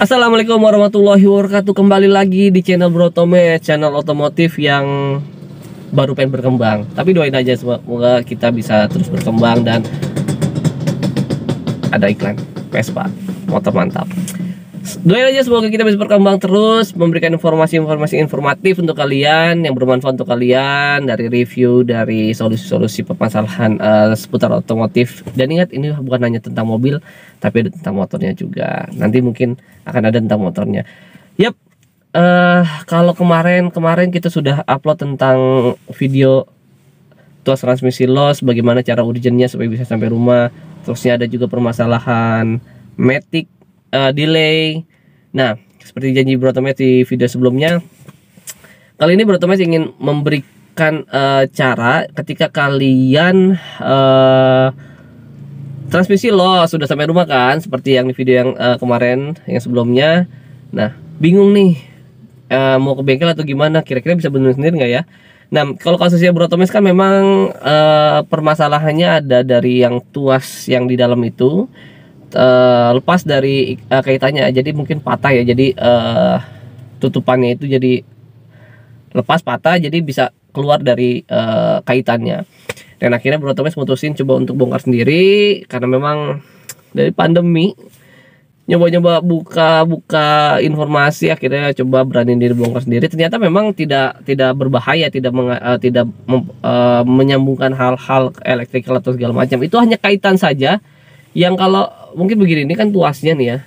Assalamualaikum warahmatullahi wabarakatuh. Kembali lagi di channel Bro Tome, channel otomotif yang baru pengen berkembang. Tapi doain aja semoga kita bisa terus berkembang dan ada iklan Vespa, motor mantap. Doain aja semoga kita bisa berkembang terus, memberikan informasi-informasi informatif untuk kalian, yang bermanfaat untuk kalian, dari review, dari solusi-solusi permasalahan seputar otomotif. Dan ingat, ini bukan hanya tentang mobil, tapi ada tentang motornya juga. Nanti mungkin akan ada tentang motornya. Yap, kalau kemarin kita sudah upload tentang video tuas transmisi loss, bagaimana cara urgennya supaya bisa sampai rumah. Terusnya ada juga permasalahan matic delay. Nah, seperti janji Bro Tome di video sebelumnya, kali ini Bro Tome ingin memberikan cara ketika kalian transmisi loss sudah sampai rumah kan, seperti yang di video yang kemarin yang sebelumnya. Nah, bingung nih mau ke bengkel atau gimana, kira-kira bisa benerin sendiri nggak ya? Nah, kalau kasusnya Bro Tome kan memang permasalahannya ada dari yang tuas yang di dalam itu lepas dari kaitannya, jadi mungkin patah ya, jadi tutupannya itu jadi lepas, patah, jadi bisa keluar dari kaitannya. Dan akhirnya Bro Tome mutusin coba untuk bongkar sendiri, karena memang dari pandemi nyoba-nyoba buka informasi, akhirnya coba berani diri bongkar sendiri. Ternyata memang tidak berbahaya, tidak menyambungkan hal-hal elektrikal atau segala macam. Itu hanya kaitan saja. Yang kalau mungkin begini, ini kan tuasnya nih ya,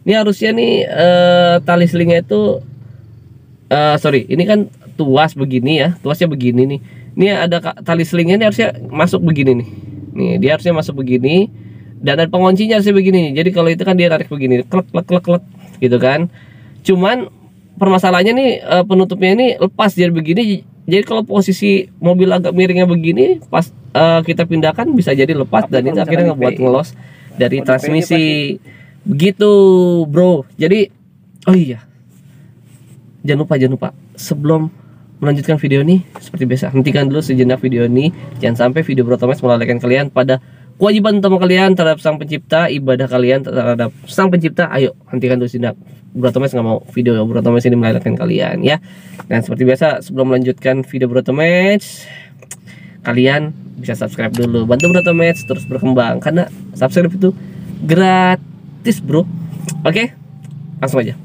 ini harusnya nih tali selingnya itu sorry, ini kan tuas begini ya, tuasnya begini nih, ini ada tali selingnya, ini harusnya masuk begini nih, dia harusnya masuk begini, dan ada penguncinya harusnya begini. Jadi kalau itu kan dia tarik begini, klek klek klek klek gitu kan. Cuman permasalahannya nih penutupnya ini lepas jadi begini. Jadi kalau posisi mobil agak miringnya begini, pas kita pindahkan bisa jadi lepas, dan itu akhirnya ngebuat ngelos dari transmisi. Begitu bro. Jadi oh iya, jangan lupa sebelum melanjutkan video ini, seperti biasa, hentikan dulu sejenak video ini. Jangan sampai video Bro Tome melalaikan kalian pada kewajiban utama kalian terhadap Sang Pencipta, ibadah kalian terhadap Sang Pencipta. Ayo, hentikan dulu sejenak. Bro Tome nggak mau video Bro Tome ini melalaikan kalian ya. Dan seperti biasa, sebelum melanjutkan video Bro Tome, kalian bisa subscribe dulu, bantu Bro Tome terus berkembang, karena subscribe itu gratis bro. Oke, langsung aja.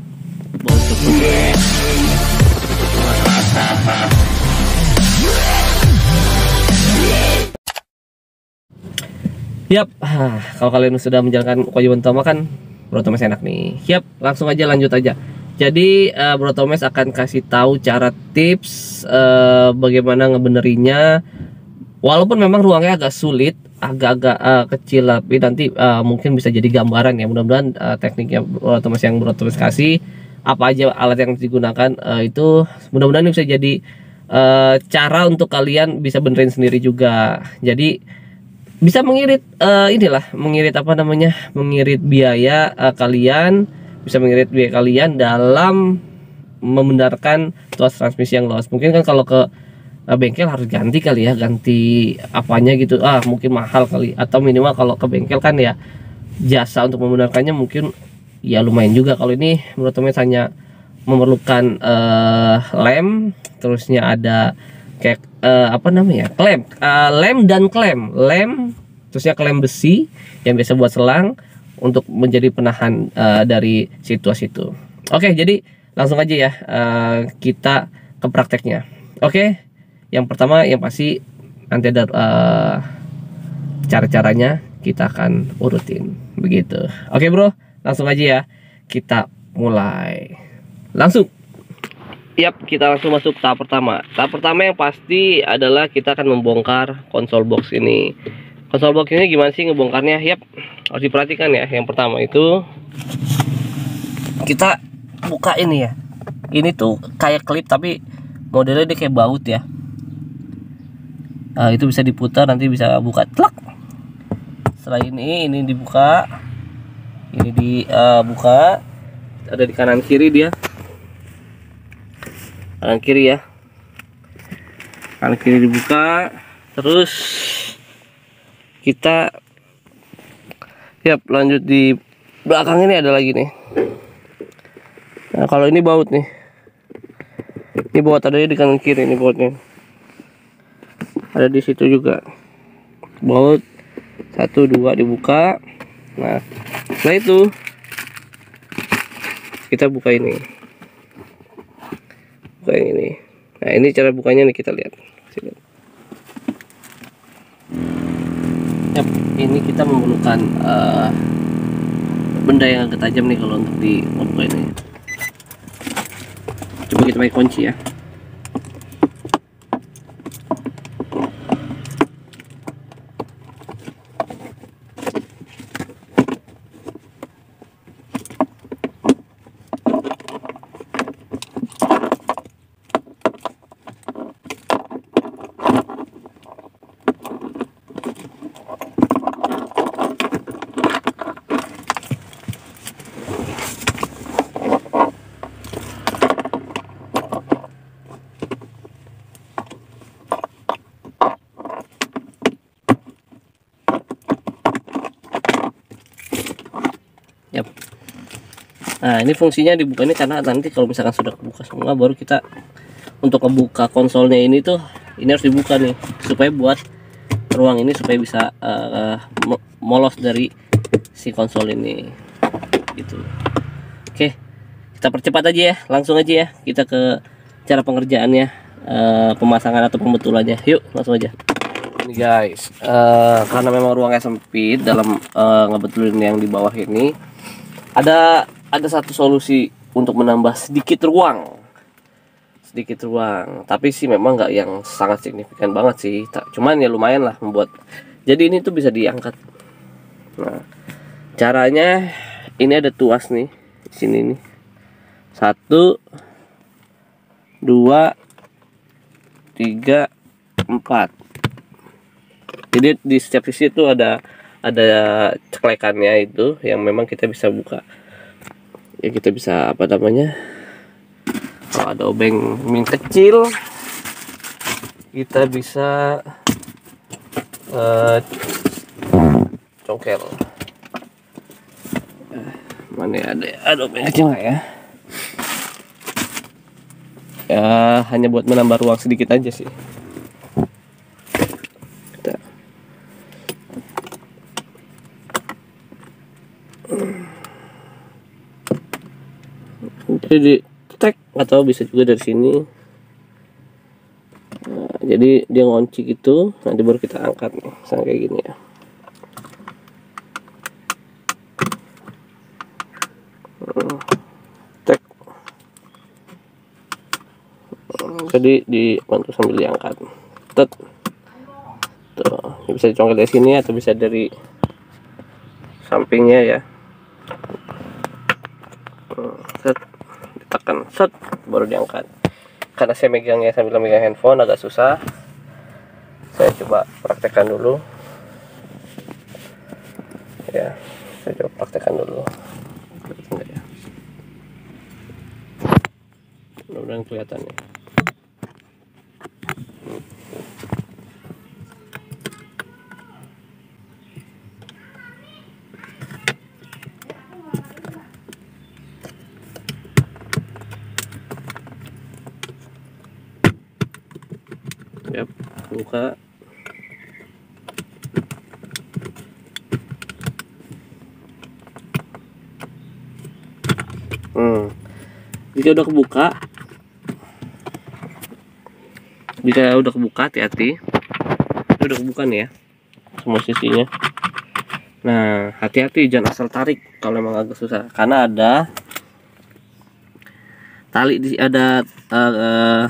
Yap, kalau kalian sudah menjalankan kewajiban utama kan, Bro Tome enak nih. Yap, langsung aja, lanjut aja. Jadi Bro Tome akan kasih tahu cara tips bagaimana ngebenerinya. Walaupun memang ruangnya agak sulit, agak-agak kecil, tapi nanti mungkin bisa jadi gambaran ya. Mudah-mudahan tekniknya Bro Tome yang Bro Tome kasih, apa aja alat yang digunakan, itu mudah-mudahan bisa jadi cara untuk kalian bisa benerin sendiri juga. Jadi bisa mengirit mengirit biaya kalian, bisa mengirit biaya kalian dalam membenarkan tuas transmisi yang loss. Mungkin kan kalau ke bengkel harus ganti kali ya, ganti apanya gitu, mungkin mahal kali, atau minimal kalau ke bengkel kan ya jasa untuk membenarkannya mungkin ya lumayan juga. Kalau ini menurut teman hanya memerlukan lem, terusnya ada kayak lem dan klem, terusnya klem besi yang biasa buat selang untuk menjadi penahan dari situasi itu. Oke, jadi langsung aja ya, kita ke prakteknya. Oke, yang pertama yang pasti nanti ada cara-caranya, kita akan urutin begitu. Oke bro, langsung aja ya, kita mulai langsung. Yap, kita langsung masuk tahap pertama. Tahap pertama yang pasti adalah kita akan membongkar konsol box ini. Konsol box ini gimana sih ngebongkarnya? Yap, harus diperhatikan ya. Yang pertama itu kita buka ini ya. Ini tuh kayak klip tapi modelnya dia kayak baut ya. Itu bisa diputar, nanti bisa buka tlak. Setelah ini dibuka, ini dibuka, ada di kanan kiri dia, kanan kiri ya, kanan kiri dibuka. Terus kita lanjut di belakang ini ada lagi nih. Nah, kalau ini baut nih, ini baut adanya di kanan kiri, ini bautnya ada di situ juga. Baut 1 2 dibuka. Nah setelah itu kita buka ini, nah ini cara bukanya nih, kita lihat. Yap, ini kita memerlukan benda yang agak tajam nih kalau untuk membuka ini. Coba kita pakai kunci ya. Yap. Nah ini fungsinya dibuka ini karena nanti kalau misalkan sudah kebuka semua, baru kita untuk membuka konsolnya ini tuh, ini harus dibuka nih supaya buat ruang ini supaya bisa molos dari si konsol ini gitu. Oke, kita percepat aja ya, langsung aja ya kita ke cara pengerjaannya, pemasangan atau pembetulannya. Yuk langsung aja. Ini guys, karena memang ruangnya sempit dalam ngebetulin yang di bawah ini, ada satu solusi untuk menambah sedikit ruang, tapi sih memang nggak yang sangat signifikan banget sih, cuman ya lumayan lah membuat. Jadi ini tuh bisa diangkat. Nah caranya, ini ada tuas nih di sini nih, 1 2 3 4. Jadi di setiap sisi itu ada ceklekannya itu yang memang kita bisa buka ya. Kita bisa apa namanya, kalau ada obeng mie kecil kita bisa congkel. Mana ya, ada obeng kecil nggak ya? Ya hanya buat menambah ruang sedikit aja sih. Jadi tek atau bisa juga dari sini. Nah, jadi dia ngunci gitu, nanti baru kita angkat nih, misalnya kayak gini ya. Tek. Jadi dibantu sambil diangkat. Tet. Tuh, bisa dicongkel dari sini atau bisa dari sampingnya ya. Set, ditekan, set, baru diangkat. Karena saya megangnya sambil megang handphone agak susah, saya coba praktekkan dulu ya. Mudah-mudahan kelihatan ya. Yap, buka. Jika udah kebuka, hati-hati. Ini udah kebuka nih ya, semua sisinya. Nah, hati-hati jangan asal tarik kalau memang agak susah, karena ada tali ada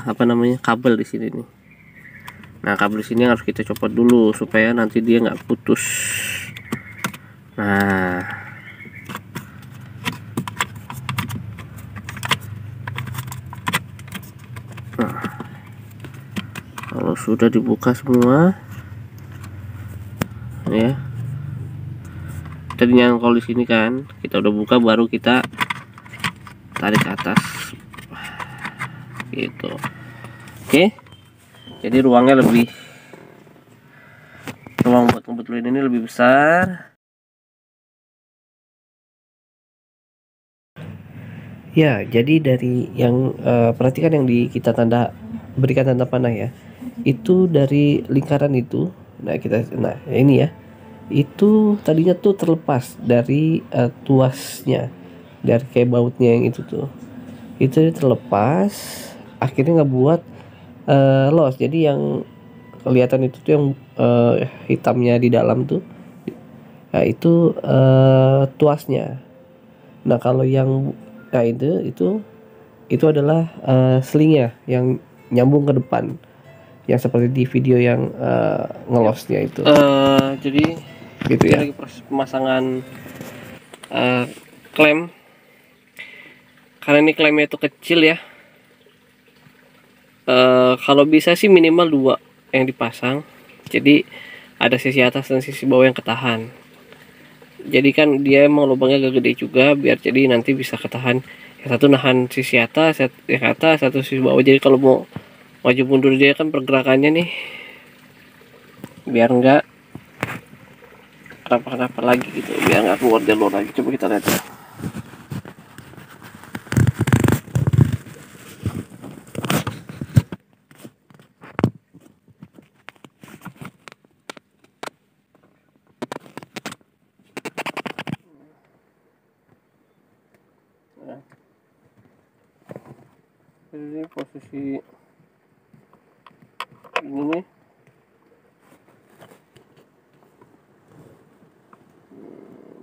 apa namanya, kabel di sini nih. Nah, kabel di sini harus kita copot dulu supaya nanti dia nggak putus. Nah, kalau sudah dibuka semua ya, tadinya kalau di sini kan kita udah buka, baru kita tarik ke atas gitu. Oke, jadi ruang buat ngebetulin ini lebih besar Ya, jadi dari yang perhatikan yang kita berikan tanda panah ya. Itu dari lingkaran itu. Nah ini ya. Itu tadinya tuh terlepas dari tuasnya, dari kayak bautnya yang itu tuh. Itu terlepas, akhirnya ngebuat loss. Jadi yang kelihatan itu tuh yang hitamnya di dalam tuh, nah itu tuasnya. Nah kalau yang nah itu adalah slingnya yang nyambung ke depan, yang seperti di video yang ngelosnya itu. Jadi gitu ya. Lagi proses pemasangan klem, karena ini klemnya itu kecil ya. Kalau bisa sih minimal 2 yang dipasang, jadi ada sisi atas dan sisi bawah yang ketahan. Jadi kan dia emang lubangnya agak gede juga, biar jadi nanti bisa ketahan. Yang satu nahan sisi atas, yang atas, satu sisi bawah. Jadi kalau mau maju mundur dia kan pergerakannya nih, biar enggak kenapa-kenapa lagi gitu, biar nggak keluar jalur lagi. Coba kita lihat ya. Nah, ini posisi ini nih.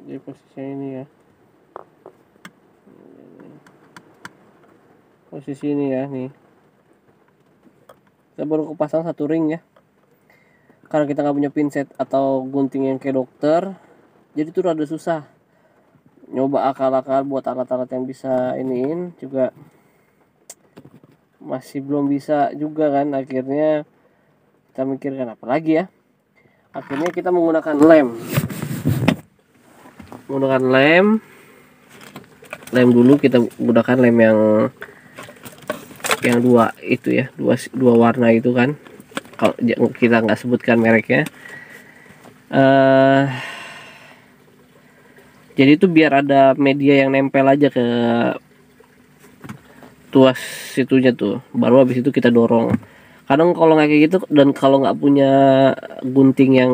Jadi posisinya ini ya. Posisi ini ya nih. Kita baru kepasang 1 ring ya. Karena kita nggak punya pinset atau gunting yang kayak dokter, jadi tuh rada susah. Nyoba akal-akal buat alat-alat yang bisa iniin juga masih belum bisa juga kan. Akhirnya kita mikirkan apa lagi ya. Akhirnya kita menggunakan lem. Lem dulu, kita gunakan lem yang 2 itu ya, dua warna itu kan. Kalau kita nggak sebutkan mereknya. Jadi itu biar ada media yang nempel aja ke tuas situnya tuh, baru habis itu kita dorong. Kadang kalau nggak kayak gitu, dan kalau nggak punya gunting yang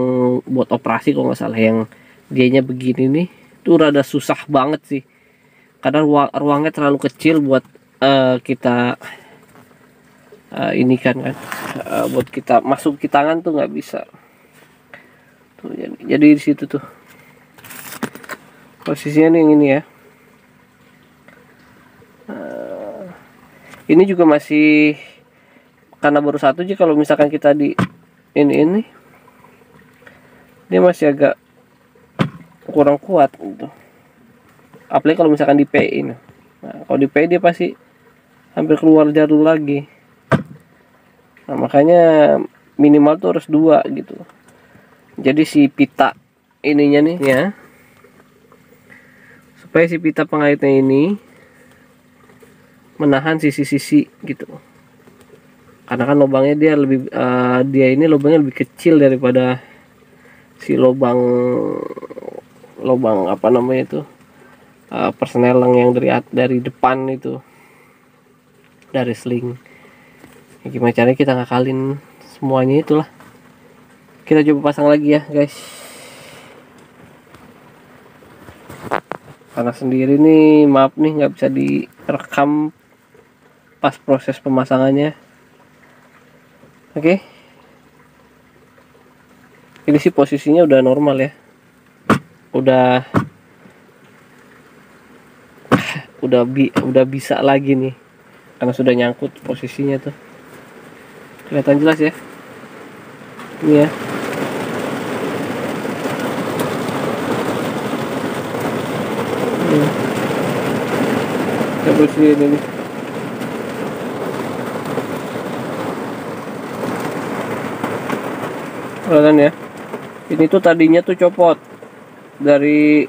buat operasi, kalau nggak salah yang dianya begini nih, tuh rada susah banget sih. Kadang ruangnya terlalu kecil buat kita ini kan buat kita masuk ke tangan tuh nggak bisa tuh. Jadi di situ tuh posisinya nih, yang ini ya. Ini juga masih, karena baru 1 aja. Kalau misalkan kita di ini dia masih agak kurang kuat gitu. Apalagi kalau misalkan di PI. Nah, kalau di PI dia pasti hampir keluar jalur lagi. Nah, makanya minimal tuh harus 2 gitu. Jadi si pita ininya nih ya, supaya si pita pengaitnya ini menahan sisi-sisi gitu. Karena kan lubangnya dia lebih ini lubangnya lebih kecil daripada si lubang apa namanya itu, persneling yang dari depan itu, dari sling. Ya, gimana caranya kita ngakalin semuanya itulah. Kita coba pasang lagi ya guys. Karena sendiri nih, maaf nih nggak bisa direkam pas proses pemasangannya. Oke. Ini sih posisinya udah normal ya. Udah bisa lagi nih. Karena sudah nyangkut posisinya tuh. Kelihatan jelas ya. Ini ya. Terus ini nih. Kelihatan ya. Ini tuh tadinya tuh copot dari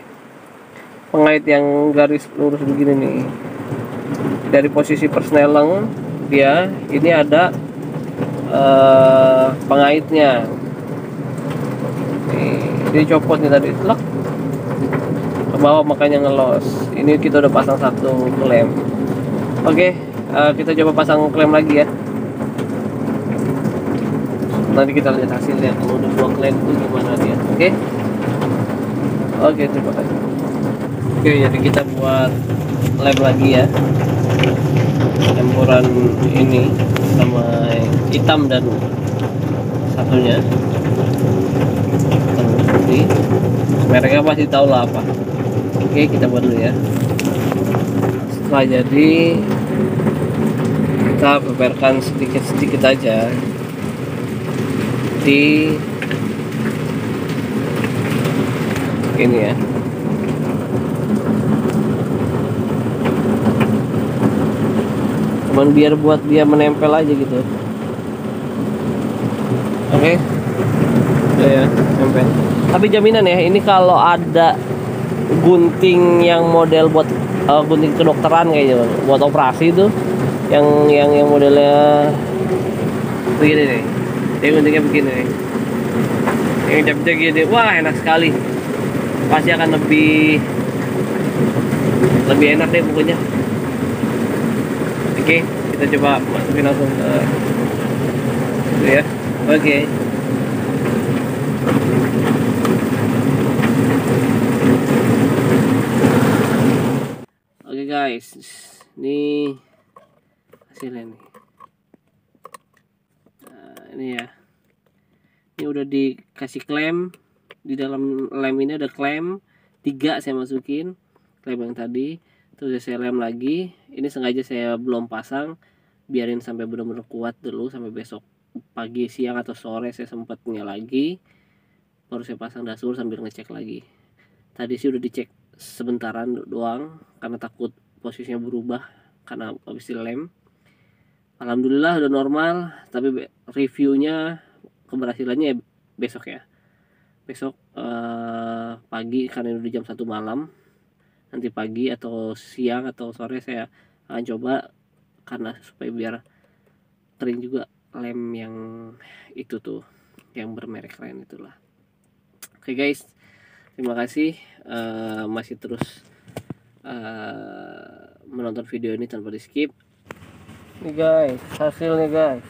pengait yang garis lurus begini nih. Dari posisi persneleng dia, ini ada pengaitnya. Ini copot nih tadi, telak ke bawah, makanya ngelos. Ini kita udah pasang 1 lem. Oke, kita coba pasang klem lagi ya. Nanti kita lihat hasilnya kalau udah 2 klem itu gimana dia. Oke, terima kasih. Oke, jadi kita buat lem lagi ya. Campuran ini sama hitam dan satunya hitam putih. Mereknya pasti tahu lah apa. Oke, kita buat dulu ya. Setelah jadi, kita beberkan sedikit-sedikit aja di ini ya. Cuman biar buat dia menempel aja gitu. Oke. Udah ya, nempel. Tapi jaminan ya, ini kalau ada gunting yang model buat gunting kedokteran kayaknya buat operasi itu, yang modelnya begini nih. Ini guntingnya begini nih. Yang jam-jam gini, wah enak sekali. Pasti akan lebih enak deh pokoknya. Oke, kita coba masukin langsung ke itu ya. Oke. Oke guys, ini hasilnya nih. Nah, ini ya. Ini udah dikasih klem. Di dalam lem ini ada klem 3 saya masukin. Klem yang tadi. Terus saya lem lagi. Ini sengaja saya belum pasang. Biarin sampai benar-benar kuat dulu. Sampai besok pagi, siang, atau sore saya sempatnya lagi. Baru saya pasang dasur sambil ngecek lagi. Tadi sih udah dicek sebentaran doang. Karena takut posisinya berubah. Karena habis dilem. Alhamdulillah udah normal. Tapi reviewnya, keberhasilannya besok ya. Besok pagi, karena udah jam 1 malam. Nanti pagi atau siang atau sore saya akan coba, karena supaya biar kering juga lem yang itu tuh, yang bermerek lain itulah. Oke guys, terima kasih masih terus menonton video ini tanpa di skip. Nih guys, hasilnya guys.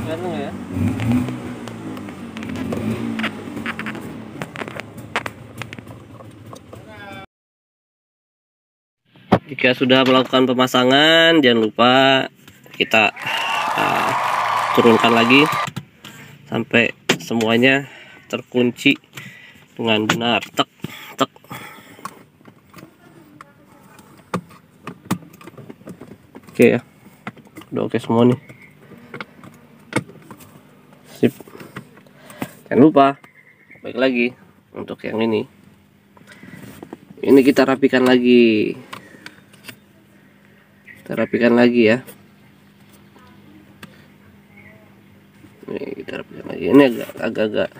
Kelihatan ya? Jika sudah melakukan pemasangan, jangan lupa kita turunkan lagi sampai semuanya terkunci dengan benar. Tek, tek. Oke ya, udah oke semua nih. Sip. Jangan lupa, baik lagi untuk yang ini kita rapikan lagi. Kita rapikan lagi ya. Ini kita rapikan lagi. Ini agak-agak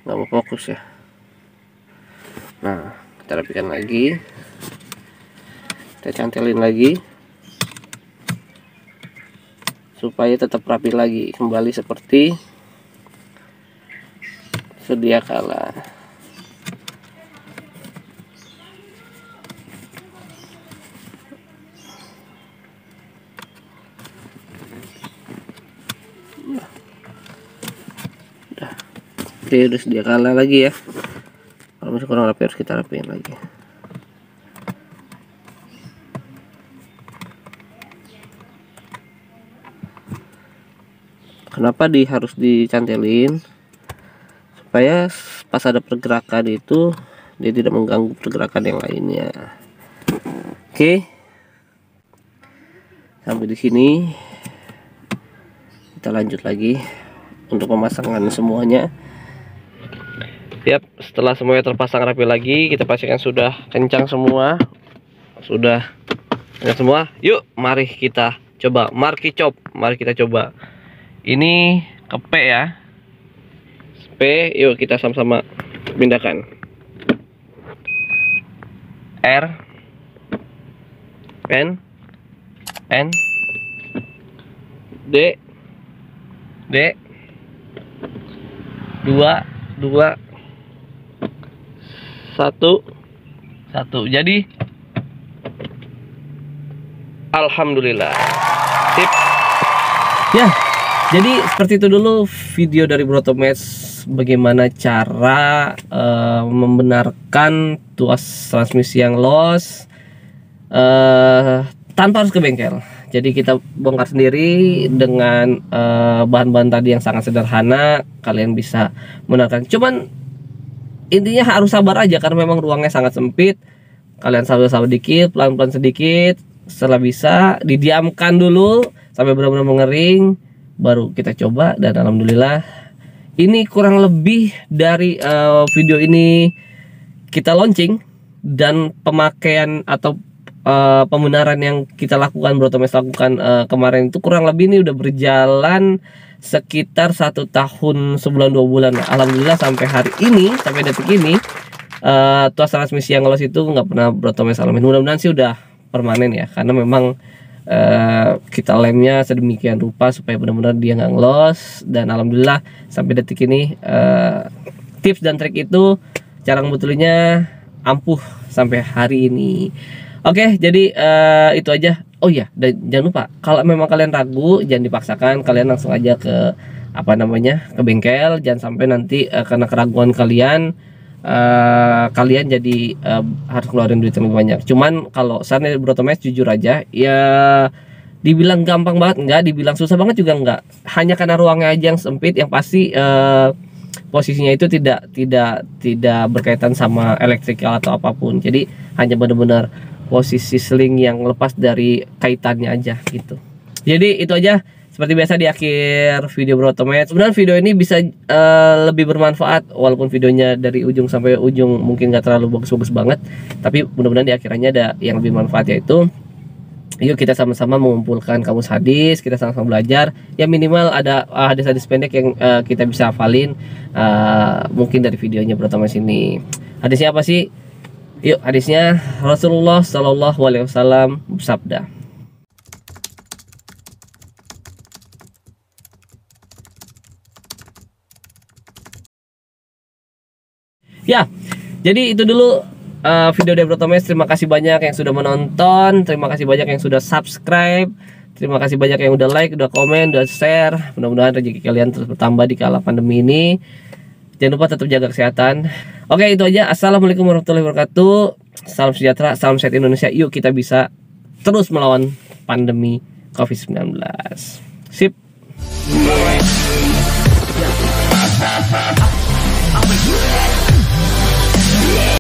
nggak mau fokus ya. Nah, kita rapikan lagi. Kita cantelin lagi supaya tetap rapi lagi, kembali seperti sedia kala. Oke, udah sedia kala lagi ya. Kalau masih kurang rapi harus kita rapiin lagi. Kenapa harus dicantelin? Supaya pas ada pergerakan itu dia tidak mengganggu pergerakan yang lainnya. Oke. Sampai di sini. Kita lanjut lagi untuk pemasangan semuanya. Siap, setelah semuanya terpasang rapi lagi, kita pastikan sudah kencang semua. Sudah kencang semua. Yuk, mari kita coba marki chop. Mari kita coba. Ini ke P ya. P, yuk kita sama-sama pindahkan. R, N, D, 2, satu. Jadi alhamdulillah. Sip. Ya, jadi seperti itu dulu video dari Brotomex, bagaimana cara membenarkan tuas transmisi yang loss tanpa harus ke bengkel. Jadi kita bongkar sendiri dengan bahan-bahan tadi yang sangat sederhana. Kalian bisa menggunakan. Cuman intinya harus sabar aja karena memang ruangnya sangat sempit. Kalian sabar-sabar dikit, pelan-pelan sedikit. Setelah bisa didiamkan dulu sampai benar-benar mengering, baru kita coba. Dan alhamdulillah ini kurang lebih dari video ini kita launching dan pemakaian atau pembenaran yang kita lakukan, Brotomex lakukan kemarin itu kurang lebih ini udah berjalan sekitar 1 tahun sebulan 2 bulan. Alhamdulillah sampai hari ini, sampai detik ini tuas transmisi yang loss itu nggak pernah Brotomex alamin. Mudah-mudahan sih udah permanen ya, karena memang kita lemnya sedemikian rupa supaya benar-benar dia nggak ngelos. Dan alhamdulillah sampai detik ini tips dan trik itu cara ngebetulinnya ampuh sampai hari ini. Oke, jadi itu aja. Oh iya, dan jangan lupa kalau memang kalian ragu, jangan dipaksakan, kalian langsung aja ke ke bengkel. Jangan sampai nanti karena keraguan kalian kalian jadi harus keluarin duit yang lebih banyak. Cuman kalau saran dari Brotomex jujur aja ya, dibilang gampang banget enggak, dibilang susah banget juga enggak. Hanya karena ruangnya aja yang sempit, yang pasti posisinya itu tidak berkaitan sama elektrikal atau apapun. Jadi hanya benar-benar posisi sling yang lepas dari kaitannya aja gitu. Jadi itu aja. Seperti biasa di akhir video Brotomex, sebenarnya video ini bisa lebih bermanfaat, walaupun videonya dari ujung sampai ujung mungkin nggak terlalu bagus-bagus banget, tapi mudah-mudahan di akhirnya ada yang lebih manfaat, yaitu yuk kita sama-sama mengumpulkan kamus hadis, kita sama-sama belajar. Ya minimal ada hadis-hadis pendek yang kita bisa hafalin mungkin dari videonya Brotomex ini. Hadisnya apa sih? Yuk, hadisnya Rasulullah Shallallahu Alaihi Wasallam bersabda. Ya, jadi itu dulu video dari Brotomex. Terima kasih banyak yang sudah menonton, terima kasih banyak yang sudah subscribe, terima kasih banyak yang udah like, udah komen, udah share. Mudah-mudahan rezeki kalian terus bertambah di kala pandemi ini. Jangan lupa tetap jaga kesehatan. Oke, itu aja. Assalamualaikum warahmatullahi wabarakatuh. Salam sejahtera, salam sehat Indonesia. Yuk kita bisa terus melawan pandemi COVID-19. Sip.